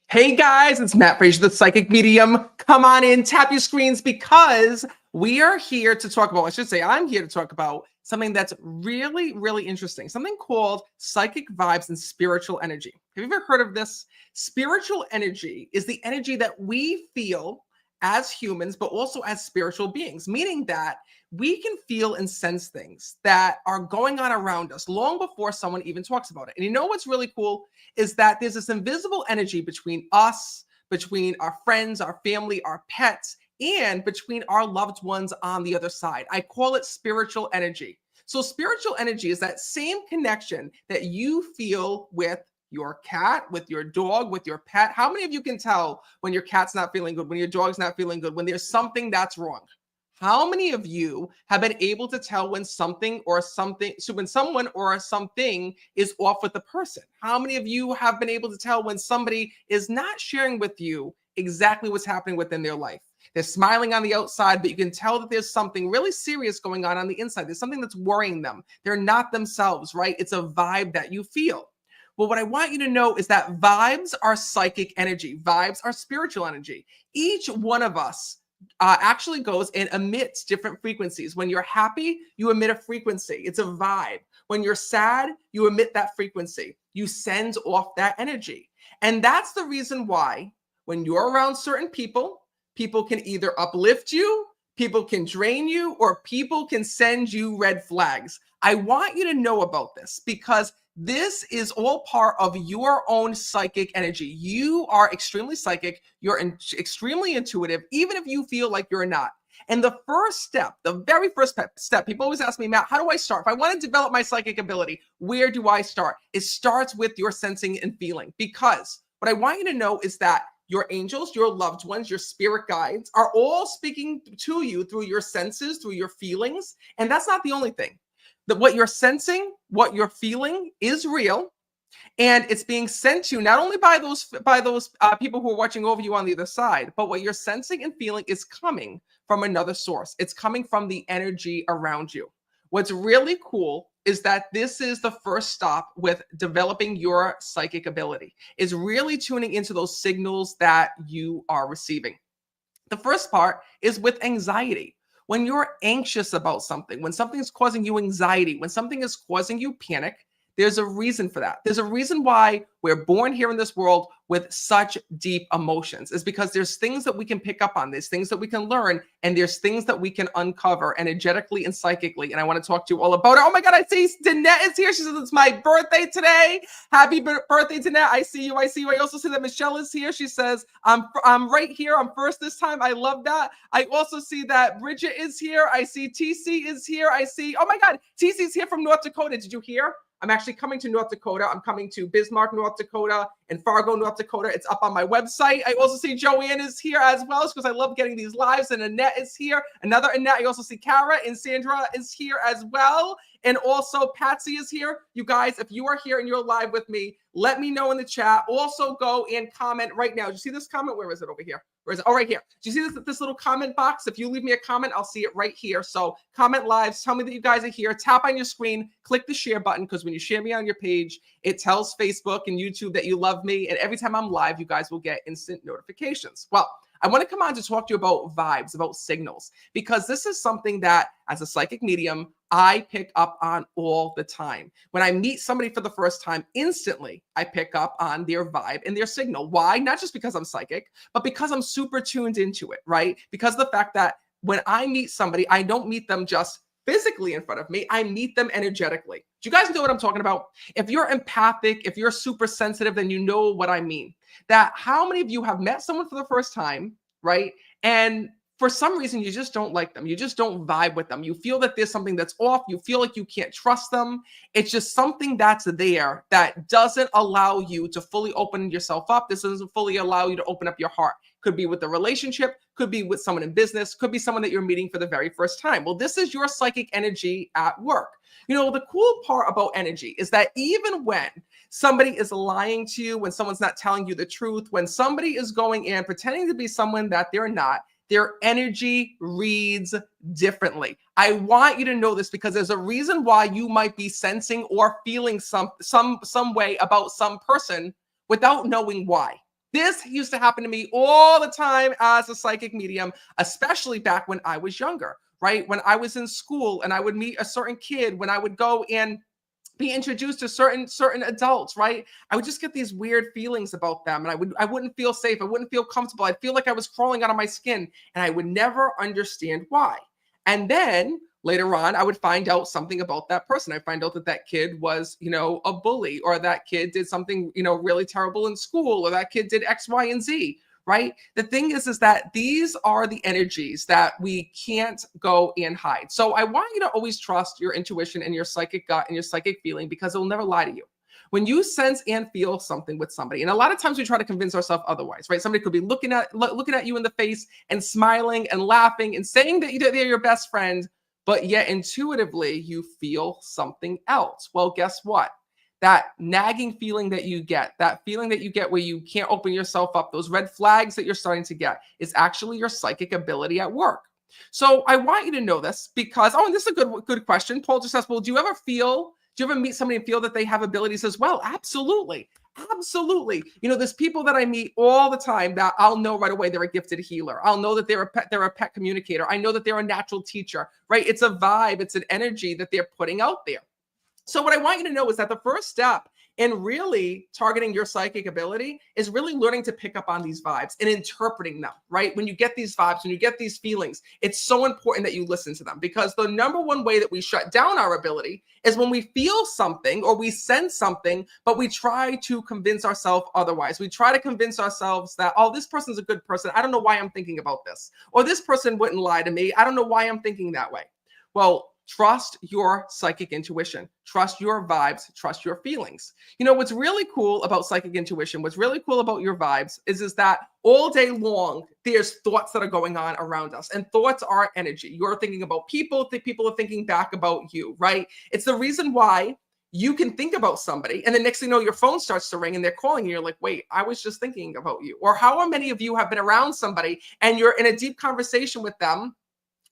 Hey guys, it's Matt Frazier, the psychic medium. Come on in, tap your screens because we are here to talk about, I should say, I'm here to talk about something that's really, really interesting, something called psychic vibes and spiritual energy. Have you ever heard of this? Spiritual energy is the energy that we feel as humans, but also as spiritual beings, meaning that we can feel and sense things that are going on around us long before someone even talks about it. And you know what's really cool is that there's this invisible energy between us, between our friends, our family, our pets, and between our loved ones on the other side. I call it spiritual energy. So, spiritual energy is that same connection that you feel with your cat, with your dog, with your pet. How many of you can tell when your cat's not feeling good, when your dog's not feeling good, when there's something that's wrong? How many of you have been able to tell when when someone or something is off with the person? How many of you have been able to tell when somebody is not sharing with you exactly what's happening within their life? They're smiling on the outside, but you can tell that there's something really serious going on the inside. There's something that's worrying them. They're not themselves, right? It's a vibe that you feel. Well, what I want you to know is that vibes are psychic energy. Vibes are spiritual energy. Each one of us actually goes and emits different frequencies. When you're happy, you emit a frequency. It's a vibe. When you're sad, you emit that frequency. You send off that energy. And that's the reason why when you're around certain people, people can either uplift you, people can drain you, or people can send you red flags. I want you to know about this because this is all part of your own psychic energy. You are extremely psychic. You're extremely intuitive, even if you feel like you're not. And the first step, the very first step, people always ask me, Matt, how do I start? If I want to develop my psychic ability, where do I start? It starts with your sensing and feeling, because what I want you to know is that your angels, your loved ones, your spirit guides are all speaking to you through your senses, through your feelings. And that's not the only thing. That what you're sensing, what you're feeling is real, and it's being sent to you not only by those people who are watching over you on the other side, but what you're sensing and feeling is coming from another source. It's coming from the energy around you. What's really cool is that this is the first stop with developing your psychic ability, is really tuning into those signals that you are receiving. The first part is with anxiety. When you're anxious about something, when something is causing you anxiety, when something is causing you panic, there's a reason for that. There's a reason why we're born here in this world with such deep emotions. Is because there's things that we can pick up on, there's things that we can learn, and there's things that we can uncover energetically and psychically. And I want to talk to you all about it. Oh my God, I see Danette is here. She says it's my birthday today. Happy birthday, Danette. I see you. I see you. I also see that Michelle is here. She says, I'm right here. I'm first this time. I love that. I also see that Bridget is here. I see TC is here. I see, oh my God, TC's here from North Dakota. Did you hear? I'm actually coming to North Dakota. I'm coming to Bismarck, North Dakota, and Fargo, North Dakota. It's up on my website. I also see Joanne is here as well, because I love getting these lives. And Annette is here. Another Annette. I also see Kara and Sandra is here as well. And also Patsy is here. You guys, if you are here and you're live with me, let me know in the chat. Also go and comment right now. Do you see this comment? Where is it over here? Where is it? Oh, right here. Do you see this little comment box? If you leave me a comment, I'll see it right here. So comment live. Tell me that you guys are here. Tap on your screen. Click the share button, because when you share me on your page, it tells Facebook and YouTube that you love me. And every time I'm live, you guys will get instant notifications. Well, I want to come on to talk to you about vibes, about signals, because this is something that as a psychic medium, I pick up on all the time. When I meet somebody for the first time, instantly I pick up on their vibe and their signal. Why? Not just because I'm psychic, but because I'm super tuned into it, right? Because of the fact that when I meet somebody, I don't meet them just physically in front of me, I meet them energetically. Do you guys know what I'm talking about? If you're empathic, if you're super sensitive, then you know what I mean. That how many of you have met someone for the first time, right? And for some reason, you just don't like them. You just don't vibe with them. You feel that there's something that's off. You feel like you can't trust them. It's just something that's there that doesn't allow you to fully open yourself up. This doesn't fully allow you to open up your heart. Could be with a relationship, could be with someone in business, could be someone that you're meeting for the very first time. Well, this is your psychic energy at work. You know, the cool part about energy is that even when somebody is lying to you, when someone's not telling you the truth, when somebody is going in pretending to be someone that they're not, their energy reads differently. I want you to know this because there's a reason why you might be sensing or feeling some way about some person without knowing why. This used to happen to me all the time as a psychic medium, especially back when I was younger, right? When I was in school and I would meet a certain kid, when I would go and be introduced to certain adults, right? I would just get these weird feelings about them, and I wouldn't feel safe. I wouldn't feel comfortable. I'd feel like I was crawling out of my skin, and I would never understand why. And then later on, I would find out something about that person. I find out that that kid was, a bully, or that kid did something, really terrible in school, or that kid did X, Y, and Z. Right? The thing is that these are the energies that we can't go and hide. So I want you to always trust your intuition and your psychic gut and your psychic feeling, because it will never lie to you. When you sense and feel something with somebody, and a lot of times we try to convince ourselves otherwise, right? Somebody could be looking at you in the face and smiling and laughing and saying that they're your best friend, but yet intuitively you feel something else. Well, guess what? That nagging feeling that you get, that feeling that you get where you can't open yourself up, those red flags that you're starting to get, is actually your psychic ability at work. So I want you to know this because, and this is a good question. Paul just asked, well, do you ever meet somebody and feel that they have abilities as well? Absolutely. Absolutely. There's people that I meet all the time that I'll know right away they're a gifted healer. I'll know that they're a pet communicator. I know that they're a natural teacher, right? It's a vibe. It's an energy that they're putting out there. So what I want you to know is that the first step in really targeting your psychic ability is really learning to pick up on these vibes and interpreting them, right? When you get these vibes, when you get these feelings, it's so important that you listen to them, because the number one way that we shut down our ability is when we feel something or we sense something, but we try to convince ourselves otherwise. We try to convince ourselves that, oh, this person's a good person. I don't know why I'm thinking about this. Or this person wouldn't lie to me. I don't know why I'm thinking that way. Well, trust your psychic intuition, trust your vibes, trust your feelings. What's really cool about psychic intuition, what's really cool about your vibes is that all day long, there's thoughts that are going on around us, and thoughts are energy. You're thinking about people, people are thinking back about you, right? It's the reason why you can think about somebody and the next thing you know, your phone starts to ring and they're calling you. You're like, wait, I was just thinking about you. Or how many of you have been around somebody and you're in a deep conversation with them,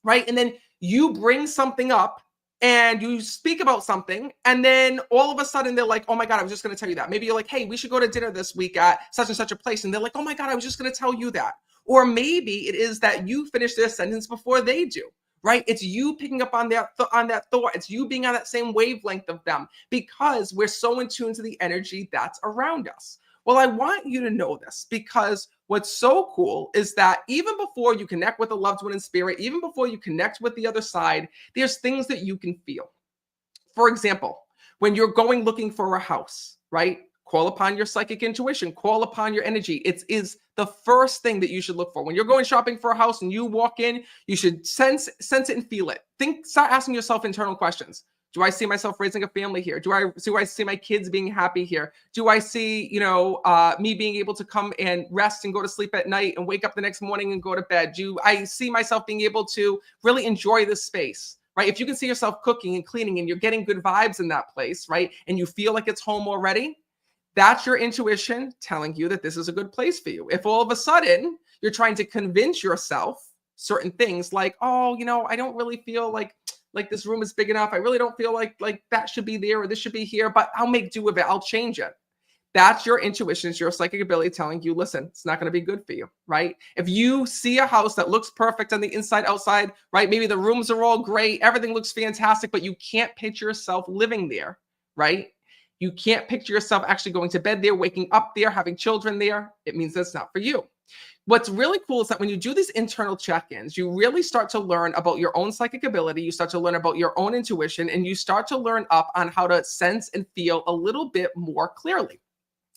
right? And then you bring something up and you speak about something, and then all of a sudden they're like, oh my God, I was just going to tell you that. Maybe you're like, hey, we should go to dinner this week at such and such a place. And they're like, oh my God, I was just going to tell you that. Or maybe it is that you finish their sentence before they do, right? It's you picking up on that thought. It's you being on that same wavelength of them, because we're so in tune to the energy that's around us. Well, I want you to know this, because what's so cool is that even before you connect with a loved one in spirit, even before you connect with the other side, there's things that you can feel. For example, when you're going looking for a house, right? Call upon your psychic intuition, call upon your energy. It is the first thing that you should look for. When you're going shopping for a house and you walk in, you should sense it and feel it. Start asking yourself internal questions. Do I see myself raising a family here? Do I see my kids being happy here? Do I see, me being able to come and rest and go to sleep at night and wake up the next morning and go to bed? Do I see myself being able to really enjoy this space, right? If you can see yourself cooking and cleaning and you're getting good vibes in that place, right? And you feel like it's home already, that's your intuition telling you that this is a good place for you. If all of a sudden you're trying to convince yourself certain things like, oh, I don't really feel like this room is big enough. I really don't feel like that should be there or this should be here, but I'll make do with it. I'll change it. That's your intuition. It's your psychic ability telling you, listen, it's not going to be good for you, right? If you see a house that looks perfect on the inside, outside, right? Maybe the rooms are all great. Everything looks fantastic, but you can't picture yourself living there, right? You can't picture yourself actually going to bed there, waking up there, having children there. It means that's not for you. What's really cool is that when you do these internal check-ins, you really start to learn about your own psychic ability. You start to learn about your own intuition, and you start to learn up on how to sense and feel a little bit more clearly.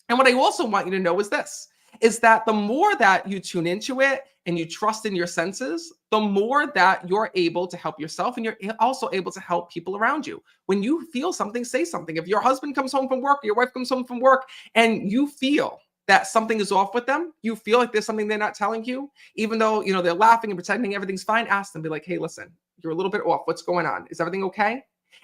And what I also want you to know is this, is that the more that you tune into it and you trust in your senses, the more that you're able to help yourself, and you're also able to help people around you. When you feel something, say something. If your husband comes home from work, your wife comes home from work, and you feel that something is off with them, you feel like there's something they're not telling you, even though, they're laughing and pretending everything's fine, ask them, be like, hey, listen, you're a little bit off. What's going on? Is everything okay?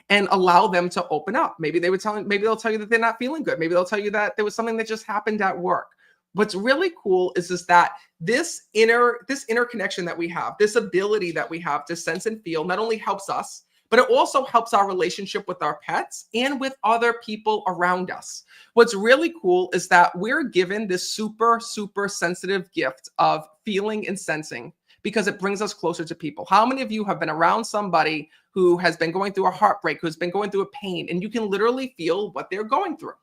And allow them to open up. Maybe they'll tell you that they're not feeling good. Maybe they'll tell you that there was something that just happened at work. What's really cool is that this inner connection that we have, this ability that we have to sense and feel, not only helps us, but it also helps our relationship with our pets and with other people around us. What's really cool is that we're given this super, super sensitive gift of feeling and sensing because it brings us closer to people. How many of you have been around somebody who has been going through a heartbreak, who's been going through a pain, and you can literally feel what they're going through,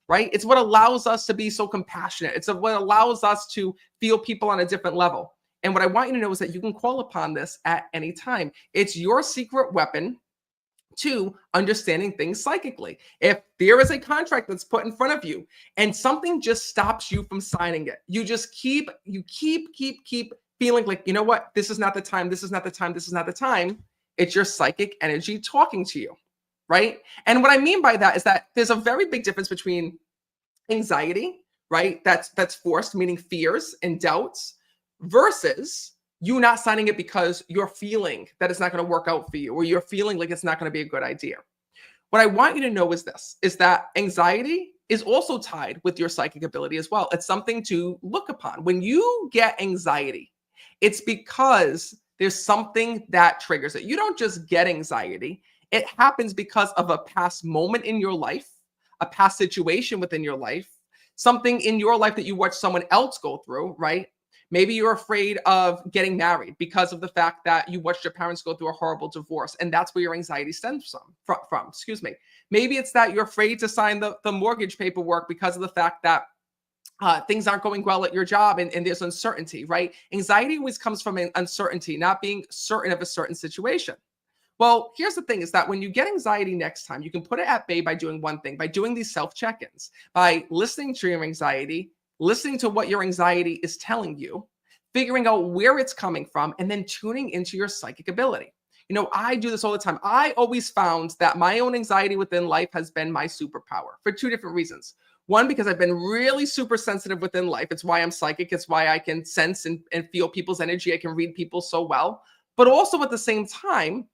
right? It's what allows us to be so compassionate. It's what allows us to feel people on a different level. And what I want you to know is that you can call upon this at any time. It's your secret weapon to understanding things psychically. If there is a contract that's put in front of you and something just stops you from signing it, you just keep feeling like, you know what, this is not the time, this is not the time, this is not the time. It's your psychic energy talking to you, right? And what I mean by that is that there's a very big difference between anxiety, right? That's forced, meaning fears and doubts, versus you not signing it because you're feeling that it's not going to work out for you, or you're feeling like it's not going to be a good idea. What I want you to know is this, is that anxiety is also tied with your psychic ability as well. It's something to look upon. When you get anxiety, it's because there's something that triggers it. You don't just get anxiety. It happens because of a past moment in your life, a past situation within your life, something in your life that you watch someone else go through, right? Maybe you're afraid of getting married because of the fact that you watched your parents go through a horrible divorce, and that's where your anxiety stems from. Excuse me. Maybe it's that you're afraid to sign the mortgage paperwork because of the fact that things aren't going well at your job and there's uncertainty, right? Anxiety always comes from an uncertainty, not being certain of a certain situation. Well, here's the thing is that when you get anxiety next time, you can put it at bay by doing one thing, by doing these self-check-ins, by listening to your anxiety, listening to what your anxiety is telling you, figuring out where it's coming from, and then tuning into your psychic ability. You know, I do this all the time. I always found that my own anxiety within life has been my superpower for two different reasons. One, because I've been really super sensitive within life. It's why I'm psychic. It's why I can sense and feel people's energy. I can read people so well. But also at the same time,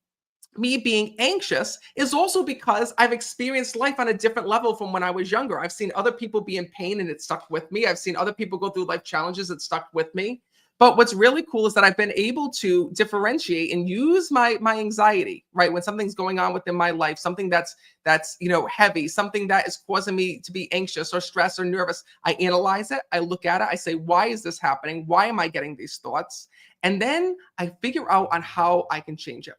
me being anxious is also because I've experienced life on a different level from when I was younger. I've seen other people be in pain and it stuck with me. I've seen other people go through life challenges that stuck with me. But what's really cool is that I've been able to differentiate and use my anxiety, right? When something's going on within my life, something that's heavy, something that is causing me to be anxious or stressed or nervous. I analyze it, I look at it, I say, why is this happening? Why am I getting these thoughts? And then I figure out on how I can change it.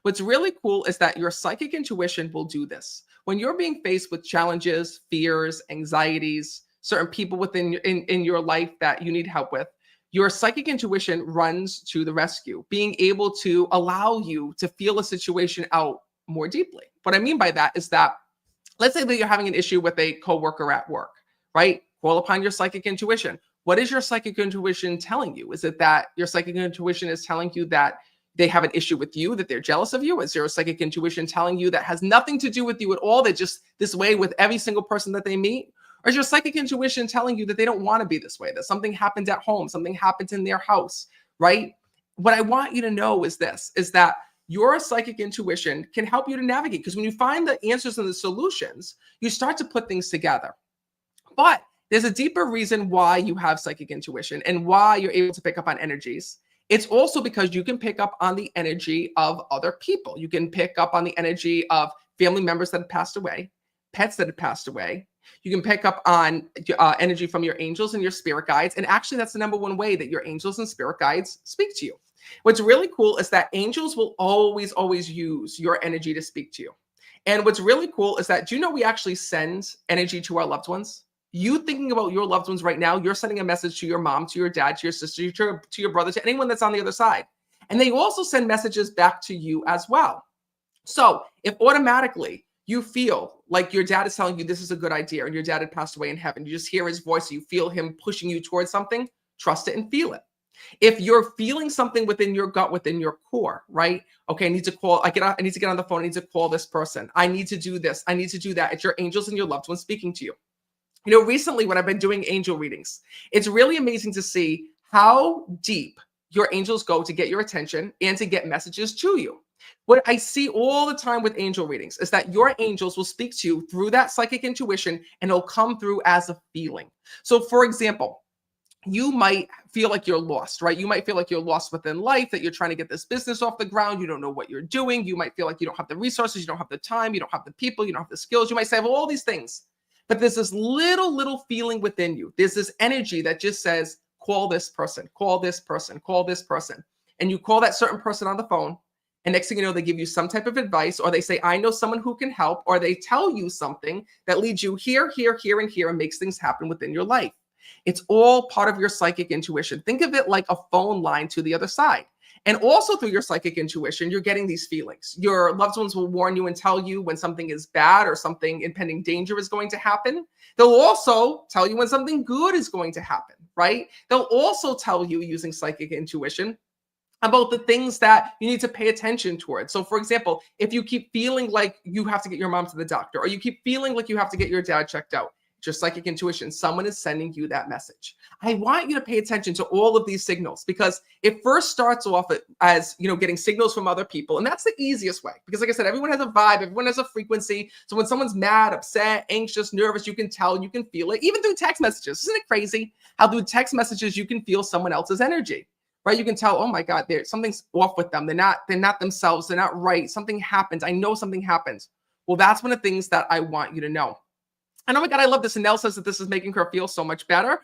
What's really cool is that your psychic intuition will do this. When you're being faced with challenges, fears, anxieties, certain people within in your life that you need help with, your psychic intuition runs to the rescue, being able to allow you to feel a situation out more deeply. What I mean by that is that, let's say that you're having an issue with a coworker at work, right? Call upon your psychic intuition. What is your psychic intuition telling you? Is it that your psychic intuition is telling you that they have an issue with you, that they're jealous of you? Is there a psychic intuition telling you that has nothing to do with you at all? They're just this way with every single person that they meet? Or is your psychic intuition telling you that they don't want to be this way, that something happened at home, something happened in their house, right? What I want you to know is this, is that your psychic intuition can help you to navigate, because when you find the answers and the solutions, you start to put things together. But there's a deeper reason why you have psychic intuition and why you're able to pick up on energies. It's also because you can pick up on the energy of other people. You can pick up on the energy of family members that have passed away, pets that have passed away. You can pick up on energy from your angels and your spirit guides. And actually, that's the number one way that your angels and spirit guides speak to you. What's really cool is that angels will always, always use your energy to speak to you. And what's really cool is that, do you know we actually send energy to our loved ones? You thinking about your loved ones right now, you're sending a message to your mom, to your dad, to your sister, to your brother, to anyone that's on the other side. And they also send messages back to you as well. So if automatically you feel like your dad is telling you this is a good idea and your dad had passed away in heaven, you just hear his voice, you feel him pushing you towards something, trust it and feel it. If you're feeling something within your gut, within your core, right? Okay, I need to get on the phone. I need to call this person. I need to do this. I need to do that. It's your angels and your loved ones speaking to you. You know, recently when I've been doing angel readings, it's really amazing to see how deep your angels go to get your attention and to get messages to you. What I see all the time with angel readings is that your angels will speak to you through that psychic intuition, and it'll come through as a feeling. So for example, you might feel like you're lost, right? You might feel like you're lost within life, that you're trying to get this business off the ground. You don't know what you're doing. You might feel like you don't have the resources, you don't have the time, you don't have the people, you don't have the skills. You might say, I have all these things, but there's this little feeling within you. There's this energy that just says, call this person, call this person, call this person. And you call that certain person on the phone. And next thing you know, they give you some type of advice, or they say, I know someone who can help, or they tell you something that leads you here, here, here, and here, and makes things happen within your life. It's all part of your psychic intuition. Think of it like a phone line to the other side. And also through your psychic intuition, you're getting these feelings. Your loved ones will warn you and tell you when something is bad or something impending danger is going to happen. They'll also tell you when something good is going to happen, right? They'll also tell you using psychic intuition about the things that you need to pay attention towards. So for example, if you keep feeling like you have to get your mom to the doctor, or you keep feeling like you have to get your dad checked out, just psychic intuition, someone is sending you that message. I want you to pay attention to all of these signals, because it first starts off as, getting signals from other people. And that's the easiest way, because like I said, everyone has a vibe, everyone has a frequency. So when someone's mad, upset, anxious, nervous, you can tell, you can feel it, even through text messages. Isn't it crazy how through text messages, you can feel someone else's energy, right? You can tell, oh my God, something's off with them. They're not themselves. They're not right. Something happens. I know something happens. Well, that's one of the things that I want you to know. And oh my God, I love this. And Nell says that this is making her feel so much better.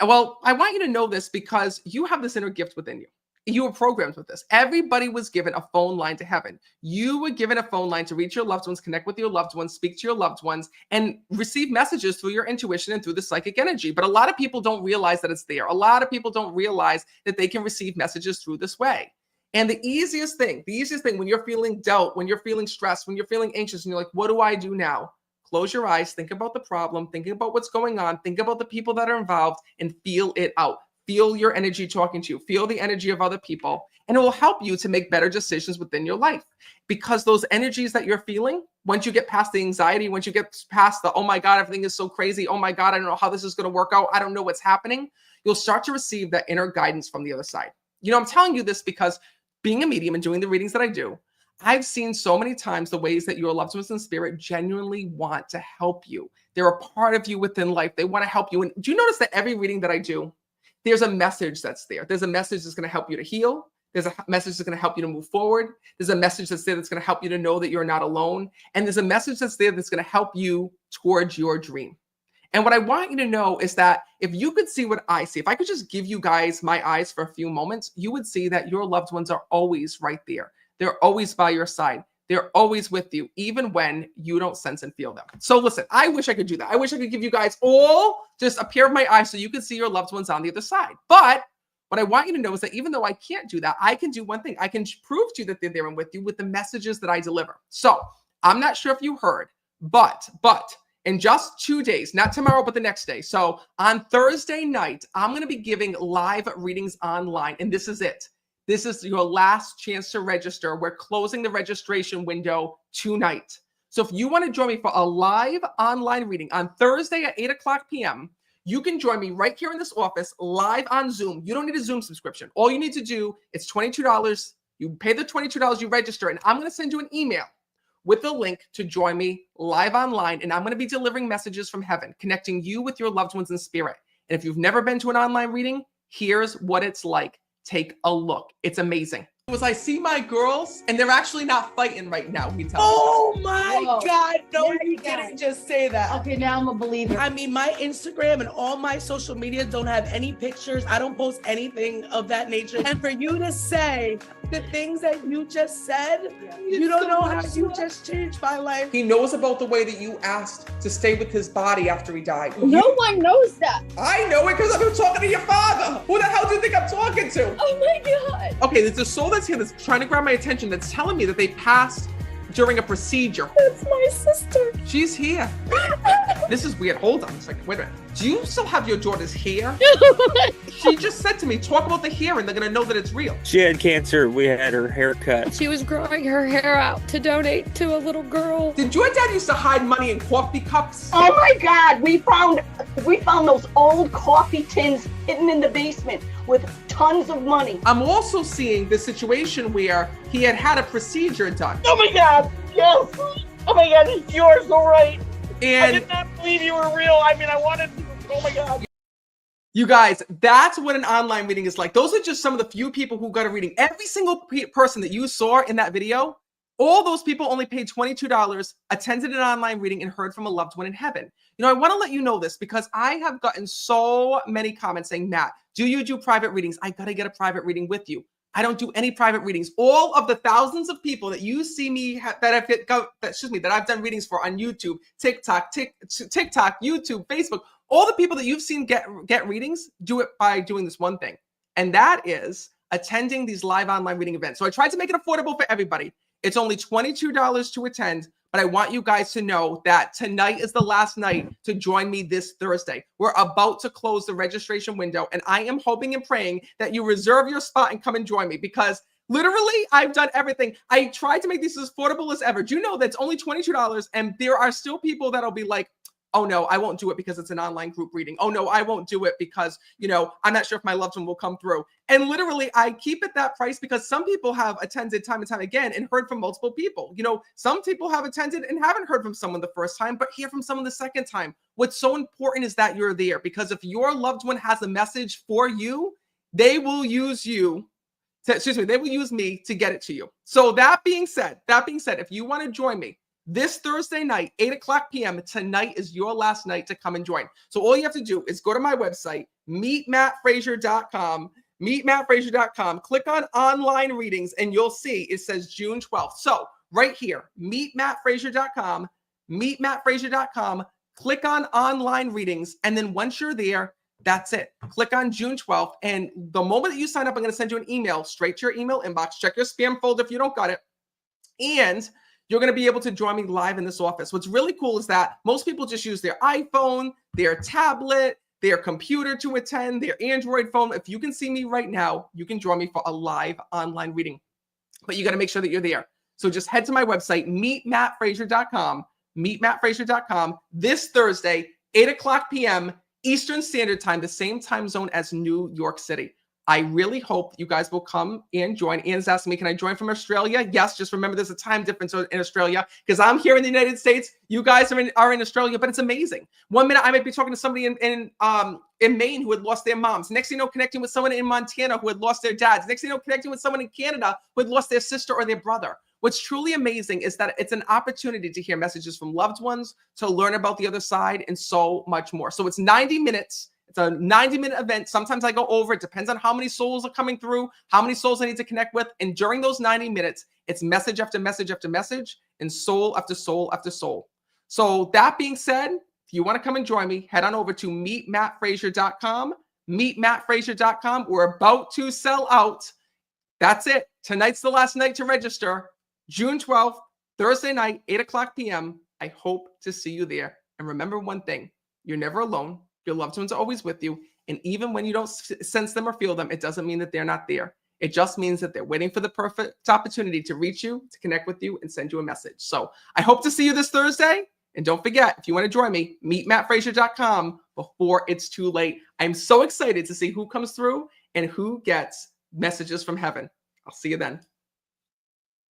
Well, I want you to know this because you have this inner gift within you. You were programmed with this. Everybody was given a phone line to heaven. You were given a phone line to reach your loved ones, connect with your loved ones, speak to your loved ones, and receive messages through your intuition and through the psychic energy. But a lot of people don't realize that it's there. A lot of people don't realize that they can receive messages through this way. And the easiest thing when you're feeling doubt, when you're feeling stressed, when you're feeling anxious, and you're like, what do I do now? Close your eyes, think about the problem, think about what's going on, think about the people that are involved, and feel it out. Feel your energy talking to you. Feel the energy of other people, and it will help you to make better decisions within your life. Because those energies that you're feeling, once you get past the anxiety, once you get past the, oh my God, everything is so crazy. Oh my God, I don't know how this is going to work out. I don't know what's happening. You'll start to receive that inner guidance from the other side. I'm telling you this because being a medium and doing the readings that I do, I've seen so many times the ways that your loved ones in spirit genuinely want to help you. They're a part of you within life. They want to help you. And do you notice that every reading that I do, there's a message that's there. There's a message that's going to help you to heal. There's a message that's going to help you to move forward. There's a message that's there that's going to help you to know that you're not alone. And there's a message that's there that's going to help you towards your dream. And what I want you to know is that if you could see what I see, if I could just give you guys my eyes for a few moments, you would see that your loved ones are always right there. They're always by your side. They're always with you, even when you don't sense and feel them. So listen, I wish I could do that. I wish I could give you guys all just a pair of my eyes so you could see your loved ones on the other side. But what I want you to know is that even though I can't do that, I can do one thing. I can prove to you that they're there and with you with the messages that I deliver. So I'm not sure if you heard, but in just 2 days, not tomorrow, but the next day. So on Thursday night, I'm going to be giving live readings online, and this is it. This is your last chance to register. We're closing the registration window tonight. So if you want to join me for a live online reading on Thursday at 8:00 p.m., you can join me right here in this office live on Zoom. You don't need a Zoom subscription. All you need to do is $22. You pay the $22, you register, and I'm going to send you an email with the link to join me live online. And I'm going to be delivering messages from heaven, connecting you with your loved ones in spirit. And if you've never been to an online reading, here's what it's like. Take a look. It's amazing. I see my girls, and they're actually not fighting right now. We tell Oh my God. No, you didn't just say that. Okay, now I'm a believer. I mean, my Instagram and all my social media don't have any pictures. I don't post anything of that nature. And for you to say the things that you just said, you don't know how you just changed my life. He knows about the way that you asked to stay with his body after he died. No one knows that. I know it because I've been talking to your father. Who the hell do you think I'm talking to? Oh my God. Okay, there's a soul that's here that's trying to grab my attention that's telling me that they passed during a procedure. That's my sister. She's here. This is weird. Hold on a second. Wait a minute. Do you still have your daughter's hair? She just said to me, talk about the hair and they're going to know that it's real. She had cancer. We had her hair cut. She was growing her hair out to donate to a little girl. Did your dad used to hide money in coffee cups? Oh my God, we found those old coffee tins hidden in the basement with tons of money. I'm also seeing the situation where he had a procedure done. Oh my God, yes. Oh my God, you're so right. I And did not believe you were real. I mean, I wanted to. Oh my God. You guys, that's what an online reading is like. Those are just some of the few people who got a reading. Every single person that you saw in that video, all those people only paid $22, attended an online reading, and heard from a loved one in heaven. You know, I want to let you know this because I have gotten so many comments saying, Matt, do you do private readings? I got to get a private reading with you. I don't do any private readings. All of the thousands of people that you see me that I've done readings for on YouTube, TikTok, YouTube, Facebook, all the people that you've seen get readings do it by doing this one thing, and that is attending these live online reading events. So I tried to make it affordable for everybody. It's only $22 to attend, but I want you guys to know that tonight is the last night to join me this Thursday. We're about to close the registration window, and I am hoping and praying that you reserve your spot and come and join me because literally I've done everything. I tried to make these as affordable as ever. Do you know that's only $22, and there are still people that'll be like, oh no, I won't do it because it's an online group reading. Oh no, I won't do it because, you know, I'm not sure if my loved one will come through. And literally I keep it that price because some people have attended time and time again and heard from multiple people. You know, some people have attended and haven't heard from someone the first time, but hear from someone the second time. What's so important is that you're there because if your loved one has a message for you, they will use you. They will use me to get it to you. So that being said, if you want to join me, this Thursday night, 8:00 p.m. Tonight is your last night to come and join. So all you have to do is go to my website, meetmattfrazier.com, click on online readings, and you'll see it says June 12th. So right here, meetmattfrazier.com, click on online readings, and then once you're there, that's it. Click on June 12th, and the moment that you sign up, I'm going to send you an email straight to your email inbox. Check your spam folder if you don't got it. And you're going to be able to join me live in this office. What's really cool is that most people just use their iPhone, their tablet, their computer to attend, their Android phone. If you can see me right now, you can join me for a live online reading. But you got to make sure that you're there. So just head to my website, meetmattfrazier.com, this Thursday, 8:00 p.m. Eastern Standard Time, the same time zone as New York City. I really hope you guys will come and join. Ian's asking me, can I join from Australia? Yes, just remember there's a time difference in Australia because I'm here in the United States. You guys are in Australia, but it's amazing. 1 minute I might be talking to somebody in Maine who had lost their moms. Next thing you know, connecting with someone in Montana who had lost their dads. Next thing you know, connecting with someone in Canada who had lost their sister or their brother. What's truly amazing is that it's an opportunity to hear messages from loved ones, to learn about the other side, and so much more. So it's 90 minutes. It's a 90-minute event. Sometimes I go over. It depends on how many souls are coming through, how many souls I need to connect with. And during those 90 minutes, it's message after message after message and soul after soul after soul. So that being said, if you want to come and join me, head on over to meetmattfrazier.com, meetmattfrazier.com. We're about to sell out. That's it. Tonight's the last night to register. June 12th, Thursday night, 8:00 p.m. I hope to see you there. And remember one thing, you're never alone. Your loved ones are always with you. And even when you don't sense them or feel them, it doesn't mean that they're not there. It just means that they're waiting for the perfect opportunity to reach you, to connect with you, and send you a message. So I hope to see you this Thursday. And don't forget, if you want to join me, meetmattfrazier.com before it's too late. I'm so excited to see who comes through and who gets messages from heaven. I'll see you then.